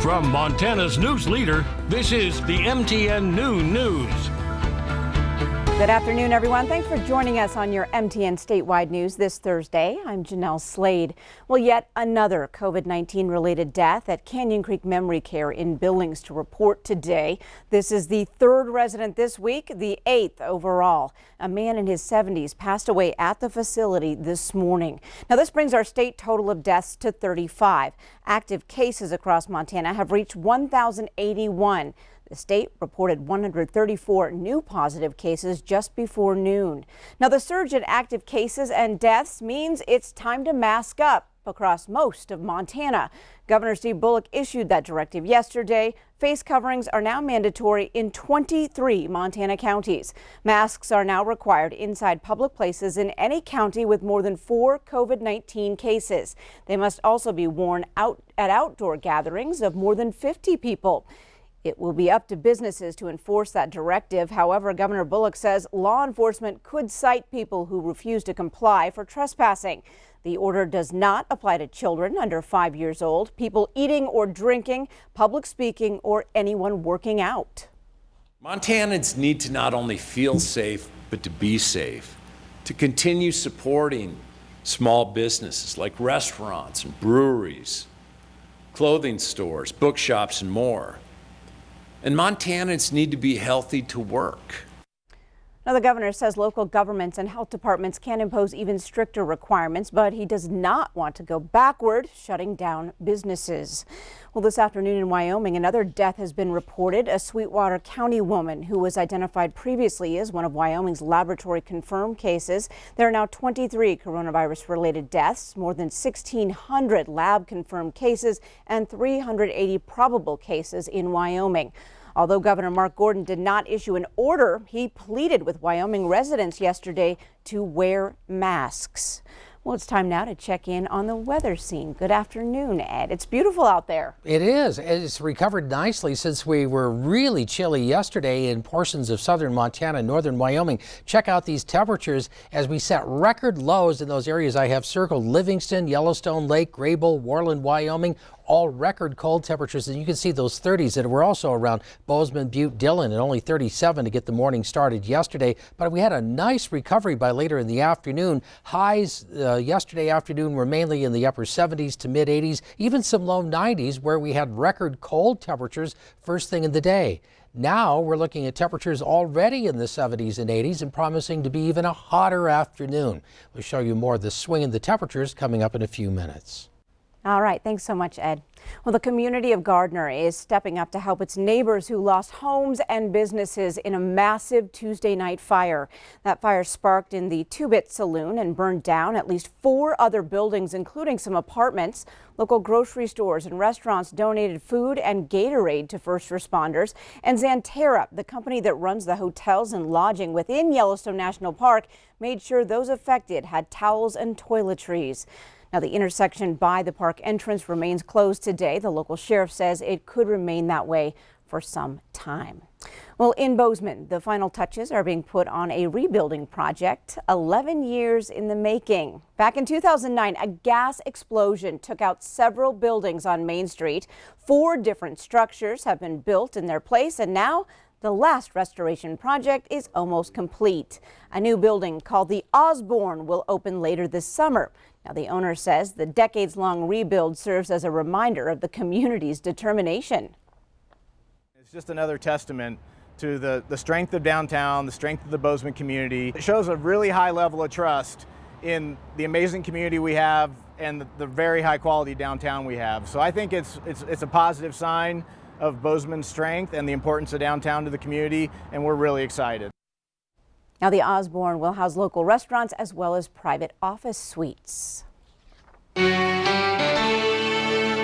From Montana's news leader, this is the MTN Noon News. Good afternoon, everyone. Thanks for joining us on your MTN Statewide News this Thursday. I'm Jeanelle Slade. Well, yet another COVID-19 related death at Canyon Creek Memory Care in Billings to report today. This is the third resident this week, the 8th overall. A man in his 70s passed away at the facility this morning. Now, this brings our state total of deaths to 35. Active cases across Montana have reached 1,081. The state reported 134 new positive cases just before noon. Now, the surge in active cases and deaths means it's time to mask up across most of Montana. Governor Steve Bullock issued that directive yesterday. Face coverings are now mandatory in 23 Montana counties. Masks are now required inside public places in any county with more than 4 COVID-19 cases. They must also be worn out at outdoor gatherings of more than 50 people. It will be up to businesses to enforce that directive. However, Governor Bullock says law enforcement could cite people who refuse to comply for trespassing. The order does not apply to children under 5 years old, people eating or drinking, public speaking, or anyone working out. Montanans need to not only feel safe, but to be safe, to continue supporting small businesses like restaurants and breweries, clothing stores, bookshops, and more. And Montanans need to be healthy to work. Now, the governor says local governments and health departments can impose even stricter requirements, but he does not want to go backward, shutting down businesses. Well, this afternoon in Wyoming, another death has been reported. A Sweetwater County woman who was identified previously as one of Wyoming's laboratory confirmed cases. There are now 23 coronavirus related deaths, more than 1,600 lab confirmed cases, and 380 probable cases in Wyoming. Although Governor Mark Gordon did not issue an order, he pleaded with Wyoming residents yesterday to wear masks. Well, it's time now to check in on the weather scene. Good afternoon, Ed. It's beautiful out there. It is. It's recovered nicely since we were really chilly yesterday in portions of southern Montana and northern Wyoming. Check out these temperatures as we set record lows in those areas I have circled: Livingston, Yellowstone Lake, Graybull, Worland, Wyoming. All record cold temperatures, and you can see those 30s that were also around Bozeman, Butte, Dillon, and only 37 to get the morning started yesterday. But we had a nice recovery by later in the afternoon. Highs yesterday afternoon were mainly in the upper 70s to mid 80s, even some low 90s where we had record cold temperatures first thing in the day. Now we're looking at temperatures already in the 70s and 80s and promising to be even a hotter afternoon. We'll show you more of the swing in the temperatures coming up in a few minutes. All right. Thanks so much, Ed. Well, the community of Gardiner is stepping up to help its neighbors who lost homes and businesses in a massive Tuesday night fire. That fire sparked in the Two-Bit Saloon and burned down at least 4 other buildings, including some apartments. Local grocery stores and restaurants donated food and Gatorade to first responders. And Xanterra, the company that runs the hotels and lodging within Yellowstone National Park, made sure those affected had towels and toiletries. Now, the intersection by the park entrance remains closed today. The local sheriff says it could remain that way for some time. Well, in Bozeman, the final touches are being put on a rebuilding project 11 years in the making. Back in 2009, a gas explosion took out several buildings on Main Street. 4 different structures have been built in their place, and now the last restoration project is almost complete. A new building called the Osborne will open later this summer. Now, the owner says the decades-long rebuild serves as a reminder of the community's determination. It's just another testament to the strength of downtown, the strength of the Bozeman community. It shows a really high level of trust in the amazing community we have and the very high quality downtown we have. So I think it's a positive sign of Bozeman's strength and the importance of downtown to the community, and we're really excited. Now, the Osborne will house local restaurants as well as private office suites.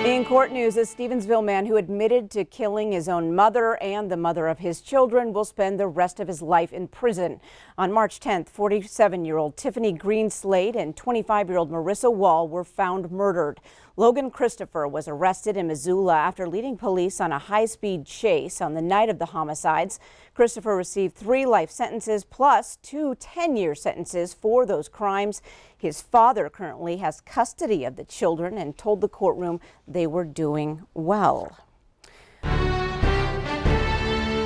In court news, a Stevensville man who admitted to killing his own mother and the mother of his children will spend the rest of his life in prison. On March 10th, 47-year-old Tiffany Green Slade and 25-year-old Marissa Wall were found murdered. Logan Christopher was arrested in Missoula after leading police on a high-speed chase on the night of the homicides. Christopher received 3 life sentences plus 2 10-year sentences for those crimes. His father currently has custody of the children and told the courtroom they were doing well.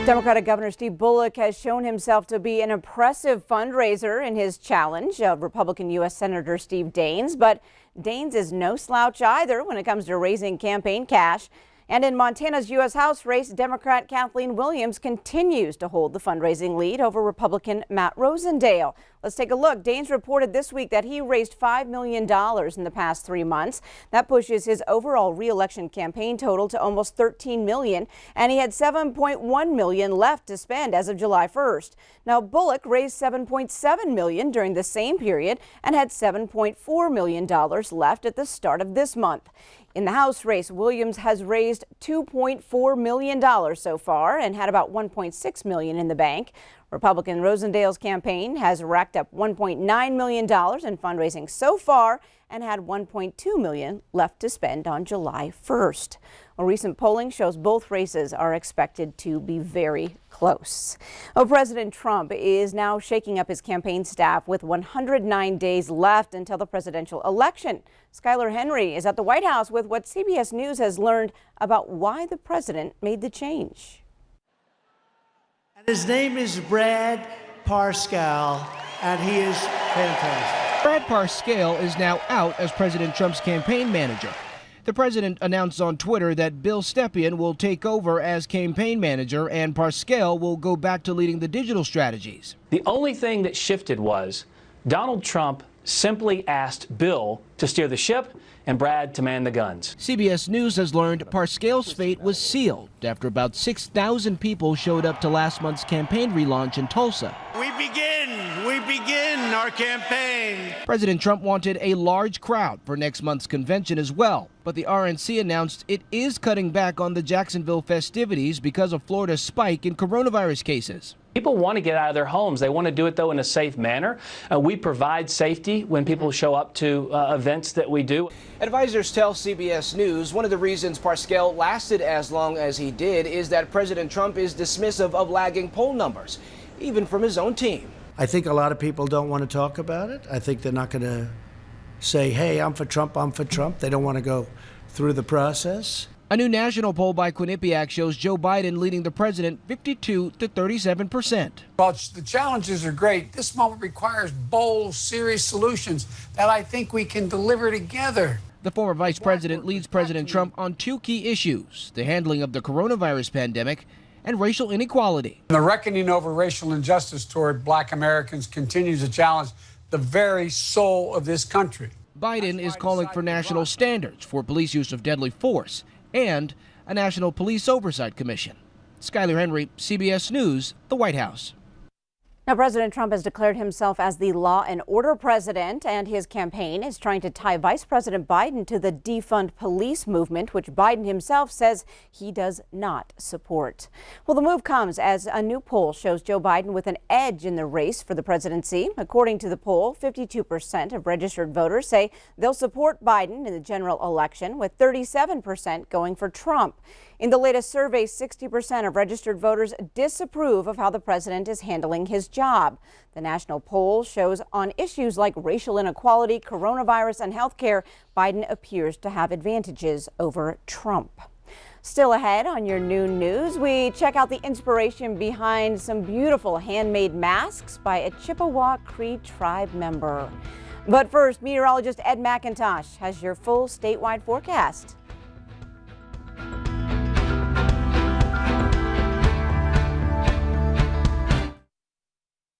Democratic Governor Steve Bullock has shown himself to be an impressive fundraiser in his challenge of Republican U.S. Senator Steve Daines, but Daines is no slouch either when it comes to raising campaign cash. And in Montana's U.S. House race, Democrat Kathleen Williams continues to hold the fundraising lead over Republican Matt Rosendale. Let's take a look. Daines reported this week that he raised $5 million in the past 3 months. That pushes his overall re-election campaign total to almost $13 million, and he had $7.1 million left to spend as of July 1st. Now, Bullock raised $7.7 million during the same period and had $7.4 million left at the start of this month. In the House race, Williams has raised $2.4 million so far and had about $1.6 million in the bank. Republican Rosendale's campaign has racked up $1.9 million in fundraising so far and had $1.2 million left to spend on July 1st. Well, recent polling shows both races are expected to be very close. Well, President Trump is now shaking up his campaign staff with 109 days left until the presidential election. Skylar Henry is at the White House with what CBS News has learned about why the president made the change. His name is Brad Parscale, and he is fantastic. Brad Parscale is now out as President Trump's campaign manager. The president announced on Twitter that Bill Stepien will take over as campaign manager and Parscale will go back to leading the digital strategies. The only thing that shifted was Donald Trump simply asked Bill to steer the ship and Brad to man the guns. CBS News has learned Parscale's fate was sealed after about 6,000 people showed up to last month's campaign relaunch in Tulsa. We begin our campaign. President Trump wanted a large crowd for next month's convention as well, but the RNC announced it is cutting back on the Jacksonville festivities because of Florida's spike in coronavirus cases. People want to get out of their homes. They want to do it, though, in a safe manner. We provide safety when people show up to events that we do. Advisors tell CBS News one of the reasons Parscale lasted as long as he did is that President Trump is dismissive of lagging poll numbers, even from his own team. I think a lot of people don't want to talk about it. I think they're not going to say, hey, I'm for Trump, I'm for Trump. They don't want to go through the process. A new national poll by Quinnipiac shows Joe Biden leading the president 52 to 37%. Well, the challenges are great. This moment requires bold, serious solutions that I think we can deliver together. The former vice president leads President Trump on two key issues, the handling of the coronavirus pandemic and racial inequality. The reckoning over racial injustice toward Black Americans continues to challenge the very soul of this country. Biden is calling for national standards for police use of deadly force and a National Police Oversight Commission. Skylar Henry, CBS News, the White House. Now, President Trump has declared himself as the law and order president, and his campaign is trying to tie Vice President Biden to the defund police movement, which Biden himself says he does not support. Well, the move comes as a new poll shows Joe Biden with an edge in the race for the presidency. According to the poll, 52% of registered voters say they'll support Biden in the general election, with 37% going for Trump. In the latest survey, 60% of registered voters disapprove of how the president is handling his job. The national poll shows on issues like racial inequality, coronavirus, and health care, Biden appears to have advantages over Trump. Still ahead on your noon news, we check out the inspiration behind some beautiful handmade masks by a Chippewa Cree tribe member. But first, meteorologist Ed McIntosh has your full statewide forecast.